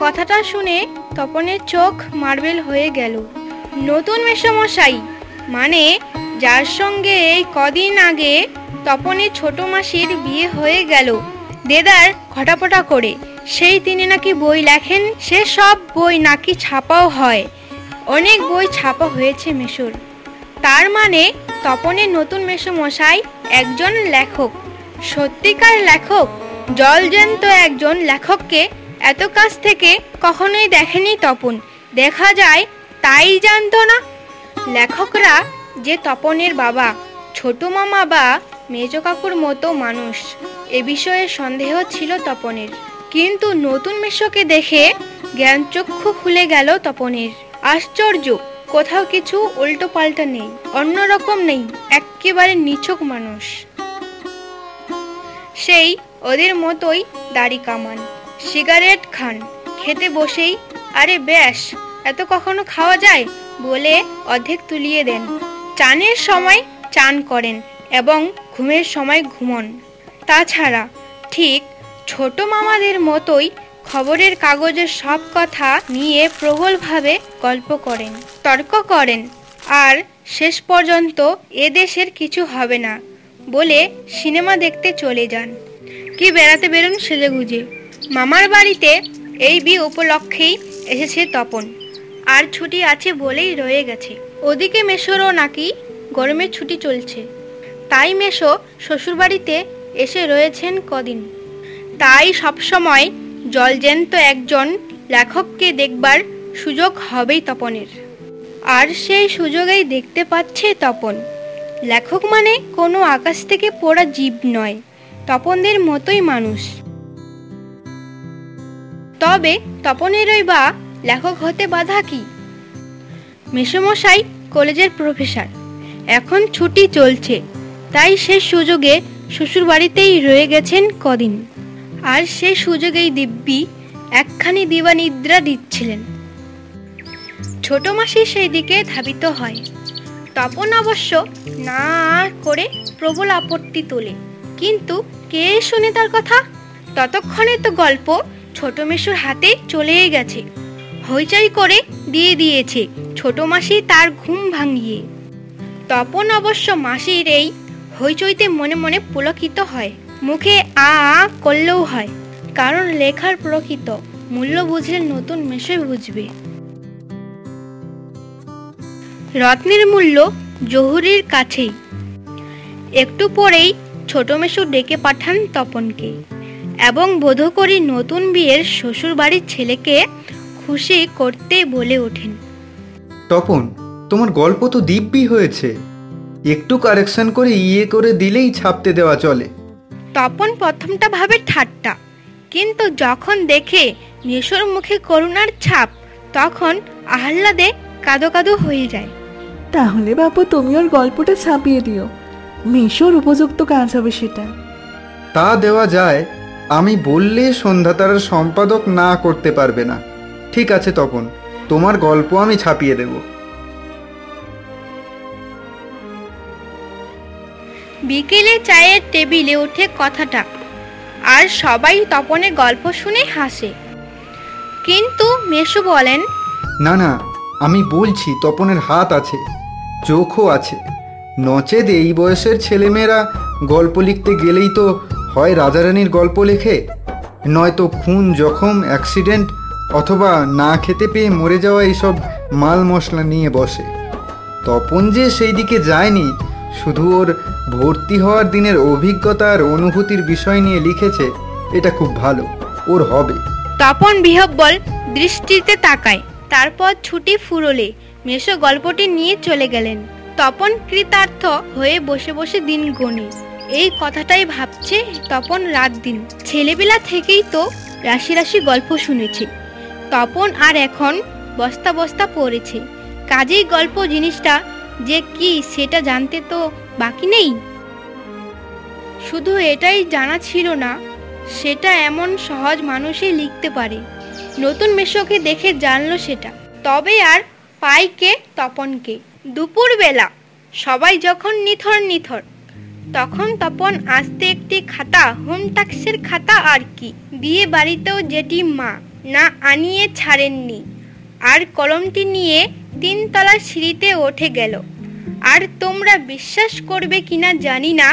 কথাটা শুনে তপনের চোখ মার্বেল হয়ে গেল। নতুন মেসোমশাই মানে যার সঙ্গে এই কদিন আগে তপনের ছোট মাসির বিয়ে হয়ে গেল দেদার ঘটাপটা করে, সেই তিনি নাকি বই লেখেন। সে সব বই নাকি ছাপাও হয়। অনেক বই ছাপা হয়েছে মেসোর। তার মানে তপনের নতুন মেসোমশাই একজন লেখক, সত্যিকার লেখক। জলজ্যান্ত একজন লেখককে এত কাছ থেকে কখনোই দেখেনি তপন। দেখা যায় তাই জানতো না। লেখকরা যে তপনের বাবা, ছোট মামা বা মেজ কাকুর মতো মানুষ, এ বিষয়ে সন্দেহ ছিল তপনের। কিন্তু নতুন মেসোকে দেখে জ্ঞানচক্ষু খুলে গেল তপনের। আশ্চর্য, কোথাও কিছু উল্টো পাল্টা নেই, অন্যরকম নেই, একেবারে নিছক মানুষ। সেই ওদের মতোই দাড়ি কামান, সিগারেট খান, খেতে বসেই আরে ব্যাস এত কখনো খাওয়া যায় বলে অর্ধেক তুলিয়ে দেন। চানের সময় চান করেন এবং ঘুমের সময় ঘুমন। তাছাড়া ঠিক ছোট মামাদের মতোই খবরের কাগজের সব কথা নিয়ে প্রবলভাবে গল্প করেন, তর্ক করেন, আর শেষ পর্যন্ত এ দেশের কিছু হবে না বলে সিনেমা দেখতে চলে যান। কি বেড়াতে বেরোন সেজেগুজে। মামার বাড়িতে এই বিয়ে উপলক্ষেই এসেছে তপন, আর ছুটি আছে বলেই রয়ে গেছে। ওদিকে মেসোরও নাকি গরমের ছুটি চলছে, তাই মেসো শ্বশুরবাড়িতে এসে রয়েছেন কদিন। তাই সবসময় জলজ্যান্ত একজন লেখককে দেখবার সুযোগ হবেই তপনের। আর সেই সুযোগেই দেখতে পাচ্ছে তপন। লেখক মানে কোনো আকাশ থেকে পড়া জীব নয়, তপনদের মতোই মানুষ। তবে তপনেরই বা লেখক হতে বাধা কি? মেসোমশাই কলেজের প্রফেসর, এখন ছুটি চলছে, তাই সে সুযোগে শ্বশুর বাড়িতেই রয়ে গেছেন কদিন। আর সে সুযোগেই দিব্যি একখানি দিবানিদ্রা দিচ্ছিলেন। ছোট মাসি সেই দিকে ধাবিত হয়। তপন অবশ্য না করে প্রবল আপত্তি তোলে, কিন্তু কে শুনে তার কথা? ততক্ষণে তো গল্প ছোট মেসোর হাতে চলেই গেছে। হইচই করে দিয়ে দিয়েছে ছোট মাসি তার ঘুম ভাঙিয়ে। তপন অবশ্য মাসির এই হইচইতে মনে মনে পুলকিত হয়, মুখে আ করলেও হয়, কারণ লেখার প্রকৃত মূল্য বুঝলে নতুন মেসোই বুঝবে। রত্নের মূল্য জহুরির কাছেই। একটু পরেই ছোট মেসো ডেকে পাঠান তপনকে এবং বোধ করি নতুন বিয়ের শ্বশুর বাড়ির ছেলেকে খুশি করতে বলে ওঠেন, তপন, তোমার গল্প তো দিব্যি হয়েছে, একটু কারেকশন করে করে দিলেই ছাপতে দেওয়া চলে। তপন প্রথমটা ভাবে ঠাট্টা, কিন্তু যখন দেখে মেসোর মুখে করুণার ছাপ তখন আহ্লাদে কাঁদো কাঁদো হয়ে যায়। তাহলে বাবু তুমি ওর গল্পটা ছাপিয়ে দিও, মেসোর উপযুক্ত কাজ হবে সেটা। তা দেওয়া যায়, আমি বললে সন্ধ্যা তারার সম্পাদক না করতে পারবে না। ঠিক আছে তপন, তোমার গল্প আমি ছাপিয়ে দেব। বিকেলে চায়ের টেবিলে ওঠে কথাটা, আর সবাই তপনের গল্প শুনে হাসে। কিন্তু মেসো বলেন, না না, আমি বলছি তপনের হাত আছে, চোখও আছে। নচেত এই বয়সের ছেলেমেয়েরা গল্প লিখতে গেলেই তো হয় রাজারানীর গল্প লেখে, নয়তো খুন, জখম, অ্যাক্সিডেন্ট অথবা না খেতে পেয়ে মরে যাওয়া এইসব মাল মশলা নিয়ে বসে। তপন যে সেই দিকে যায়নি, শুধু ওর ভর্তি হওয়ার দিনের অভিজ্ঞতা আর অনুভূতির বিষয় নিয়ে লিখেছে, এটা খুব ভালো, ওর হবে। তপন বিহব্বল দৃষ্টিতে তাকায়। তারপর ছুটি ফুরোলে মেসো গল্পটি নিয়ে চলে গেলেন। তপন কৃতার্থ হয়ে বসে বসে দিন গণে। এই কথাটাই ভাবছে তপন রাত দিন। ছেলেবেলা থেকেই তো রাশি রাশি গল্প শুনেছে তপন, আর এখন বস্তা বস্তা পড়েছে। কাজেই গল্প জিনিসটা যে কি সেটা জানতে তো বাকি নেই। শুধু এটাই জানা ছিল না সেটা এমন সহজ মানুষই লিখতে পারে। নতুন মেসোকে দেখে জানলো সেটা। তবে আর পাইকে তপনকে। দুপুরবেলা সবাই যখন নিথর নিথর, তখন তপন আস্তে একটি খাতা, হোম ট্যাক্সের খাতা আর কি, বিয়ে বাড়িতেও যেটি মা না আনিয়ে ছাড়েননি, আর কলমটি নিয়ে 3 তলার সিঁড়িতে উঠে গেল। আর তোমরা বিশ্বাস করবে কিনা জানি না,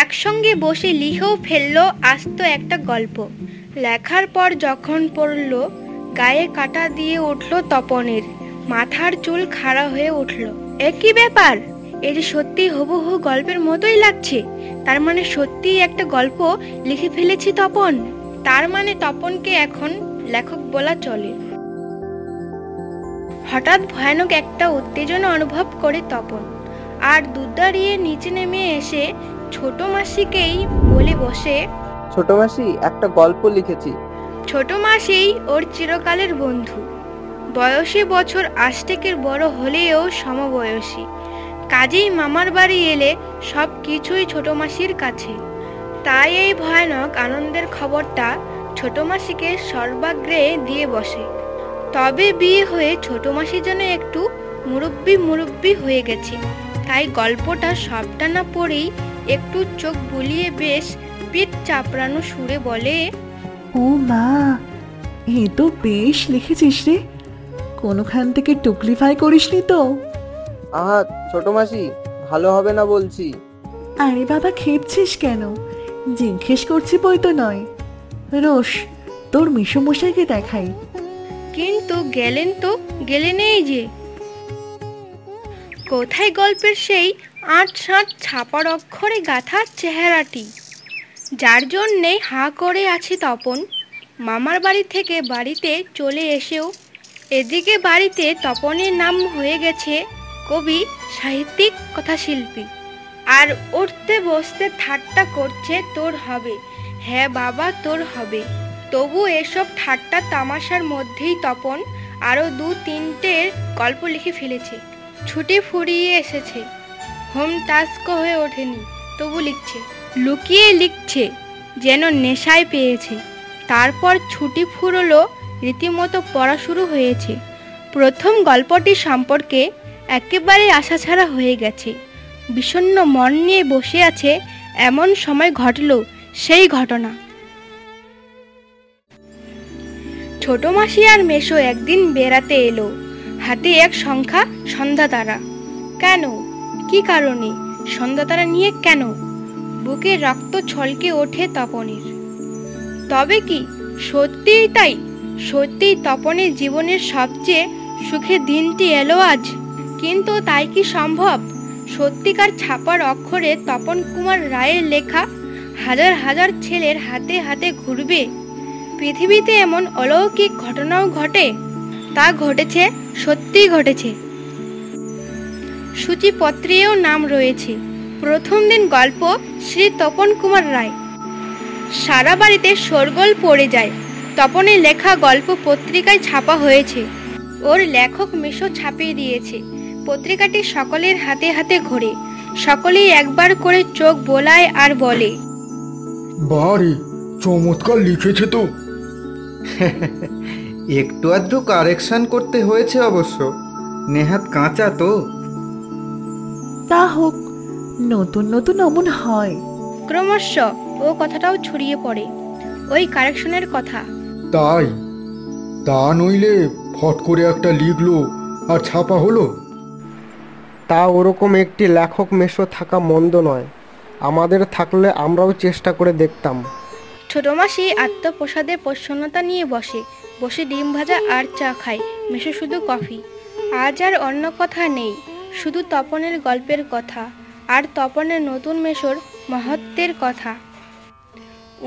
একসঙ্গে বসে লিখেও ফেললো আস্ত একটা গল্প। লেখার পর যখন পড়ল, গায়ে কাটা দিয়ে উঠল তপনের, মাথার চুল খাড়া হয়ে উঠল। একই ব্যাপার, এই যে সত্যি হুবহু গল্পের মতোই লাগছে, তার মানে সত্যিই একটা গল্প লিখে ফেলেছি তপন। তার মানে তপনকে এখন লেখক বলা চলে। হঠাৎ ভয়ানক একটা উত্তেজনা অনুভব করে তপন, আর দুধ দাঁড়িয়ে নিচে নেমে এসে ছোট মাসিকেই বলে বসে, ছোট মাসি, একটা গল্প লিখেছি। ছোট মাসিই ওর চিরকালের বন্ধু, বয়সে বছর 8 বড় হলেও সমবয়সী। কাজেই মামার বাড়ি এলে সব কিছুই ছোট মাসির কাছে। তাই এই ভয়ানক আনন্দের খবরটা ছোট মাসিকে সর্বাগ্রে দিয়ে বসে। তবে বিয়ে হয়ে ছোট মাসি যেন একটু মুরব্বি হয়ে গেছে, তাই গল্পটা সবটা না পড়েই একটু চোখ বুলিয়ে বেশ পিঠ চাপড়ানো সুরে বলে, ও মা, এ তো বেশ লিখেছিস রে, কোনোখান থেকে টুকলিফাই করিসনি তো? আহা ছোট মাসি, ভালো হবে না বলছি। আরে বাবা, খেপছিস কেন? জিজ্ঞেস করছি বই তো নয়। রোশ, তোর মিশমশাইকে দেখাই। কিন্তু গেলেন এই যে। কোথায় গল্পের সেই ৮-৭ ছাপার অক্ষরে গাথা চেহারাটি, যার জন্যে হাঁ করে আছে তপন। মামার বাড়ি থেকে বাড়িতে চলে এসেও এদিকে বাড়িতে তপনের নাম হয়ে গেছে কবি, সাহিত্যিক, কথাশিল্পী। আর উঠতে বসতে ঠাট্টা করছে, তোর হবে, হ্যাঁ বাবা তোর হবে। তবু এসব ঠাট্টা তামাশার মধ্যেই তপন আরও 2-3টের গল্প লিখে ফেলেছে। ছুটি ফুরিয়ে এসেছে, হোম টাস্ক হয়ে ওঠেনি, তবু লিখছে, লুকিয়ে লিখছে, যেন নেশায় পেয়েছে। তারপর ছুটি ফুরলো, রীতিমতো পড়া শুরু হয়েছে। প্রথম গল্পটি সম্পর্কে একেবারে আশাছাড়া হয়ে গেছে। বিষণ্ণ মন নিয়ে বসে আছে, এমন সময় ঘটল সেই ঘটনা। ছোট মাসি আর মেশো একদিন বেড়াতে এলো, হাতে এক সংখ্যা সন্ধ্যা তারা। কেন, কি কারণে, সন্ধ্যা তারা নিয়ে কেন? বুকে রক্ত ছলকে ওঠে তপনের। তবে কি সত্যিই তাই? সত্যিই তপনের জীবনের সবচেয়ে সুখের দিনটি এলো আজ? কিন্তু তাই কি সম্ভব? সত্যিকার ছাপার অক্ষরে তপন কুমার রায়ের লেখা হাজার হাজার ছেলের হাতে হাতে ঘুরবে? পৃথিবীতে এমন অলৌকিক ঘটনাও ঘটে? তা ঘটেছে, সত্যিই ঘটেছে। সূচিপত্রেও নাম রয়েছে। প্রথম দিন গল্প শ্রী তপন কুমার রায়। সারা বাড়িতে শোরগোল পড়ে যায়। তপনের লেখা গল্প পত্রিকায় ছাপা হয়েছে, ওর লেখক মেশো ছাপিয়ে দিয়েছে। পত্রিকাটি সকলের হাতে হাতে ঘোরে, সকলেই একবার করে চোখ বোলায় আর বলে, বারে চমৎকার লিখেছে তো। একটু আধটু কারেকশন করতে হয়েছে অবশ্য, নেহাত কাঁচা তো। তা হোক, নতুন নতুন অমন হয়। ক্রমশ ও কথাটাও ছড়িয়ে পড়ে, ওই কারেকশনের কথা। তাই তা নইলে ফট করে একটা লিখলো আর ছাপা হলো। তা ওরকম একটি লেখক মেশো থাকা মন্দ নয়, আমাদের থাকলে আমরাও চেষ্টা করে দেখতাম। ছোট মাসি আত্মপ্রসাদের প্রসন্নতা নিয়ে বসে বসে ডিম ভাজা আর চা খায়, মেশো শুধু কফি। আজ আর অন্য কথা নেই, শুধু তপনের গল্পের কথা আর তপনের নতুন মেশোর মহত্বের কথা।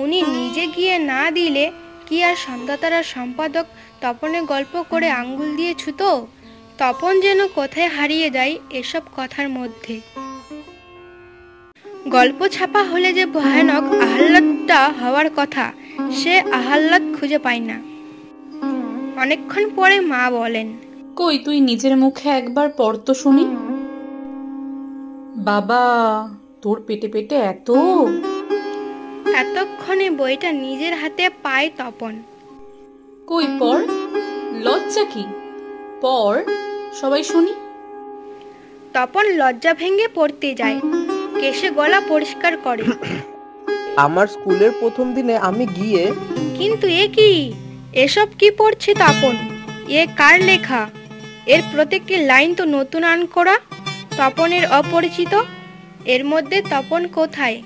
উনি নিজে গিয়ে না দিলে কি আর সন্ধ্যাতারার সম্পাদক তপনের গল্প করে আঙ্গুল দিয়ে ছুতো? তপন যেন কোথায় হারিয়ে যায় এসব কথার মধ্যে। গল্প ছাপা হলে যে ভয়ানক আহ্লাদটা হওয়ার কথা, সে আহ্লাদ খুঁজে পায় না। অনেকক্ষণ পরে মা বলেন, কই তুই নিজের মুখে একবার পড় তো শুনি। বাবা, তোর পেটে পেটে এত। এতক্ষণে বইটা নিজের হাতে পায় তপন। কই পড়, লজ্জা কি? পড়, সবাই শুনি। তপন লজ্জা ভেঙে পড়তে যায়, কেশে গলা পরিষ্কার করে। আমার স্কুলের প্রথম দিনে আমি গিয়ে, কিন্তু এ কি, এসব কি পড়ছে তপন? এ কার লেখা? এর প্রত্যেকটি লাইন তো নতুন আনকরা, তপনের অপরিচিত। এর মধ্যে তপন কোথায়?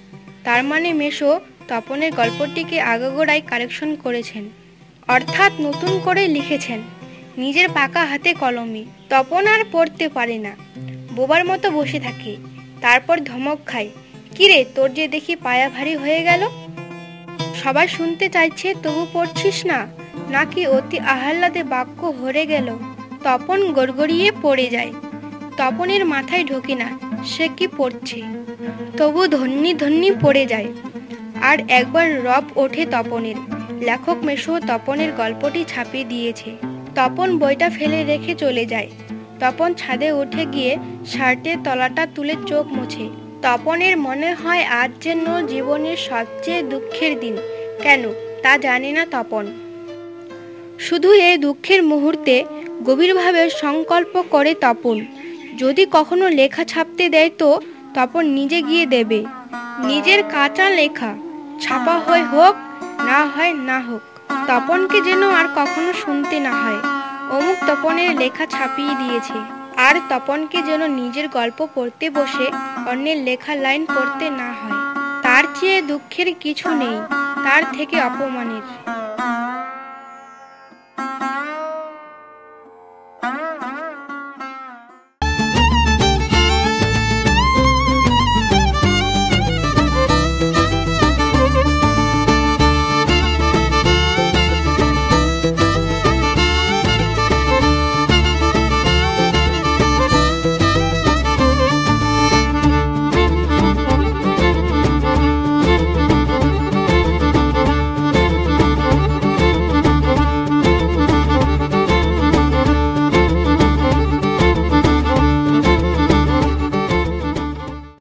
তার মানে মেশো তপনের গল্পটিকে আগাগোড়াই কারেকশন করেছেন, অর্থাৎ নতুন করে লিখেছেন নিজের পাকা হাতে কলমে। তপন আর পড়তে পারে না, বোবার মতো বসে থাকে। তারপর ধমক খায়, কিরে তোর যে দেখি পায়া ভারী হয়ে গেল। সবাই শুনতে চাইছে তবু পড়ছিস না, নাকি অতি আহ্লাদে বাক্য ভরে গেল? তপন গড়গড়িয়ে পড়ে যায়। তপনের মাথায় ঢোকে না সে কি পড়ছে, তবু ধন্যি ধন্যি পড়ে যায়। আর একবার রব ওঠে তপনের। লেখক মেশো তপনের গল্পটি ছাপিয়ে দিয়েছে। তপন বইটা ফেলে রেখে চলে যায়। তপন ছাদে উঠে গিয়ে শার্টের তলাটা তুলে চোখ মুছে। তপনের মনে হয় আজ যেন জীবনের সবচেয়ে দুঃখের দিন। কেন তা জানে না তপন, শুধু এই দুঃখের মুহূর্তে গভীরভাবে সংকল্প করে তপন, যদি কখনো লেখা ছাপতে দেয় তো তপন নিজে গিয়ে দেবে। নিজের কাঁচা লেখা ছাপা হয় হোক, না হয় না হোক, তপনকে যেন আর কখনো শুনতে না হয় অমুক তপনের লেখা ছাপিয়ে দিয়েছে। আর তপনকে যেন নিজের গল্প পড়তে বসে অন্যের লেখা লাইন পড়তে না হয়। তার চেয়ে দুঃখের কিছু নেই, তার থেকে অপমানের।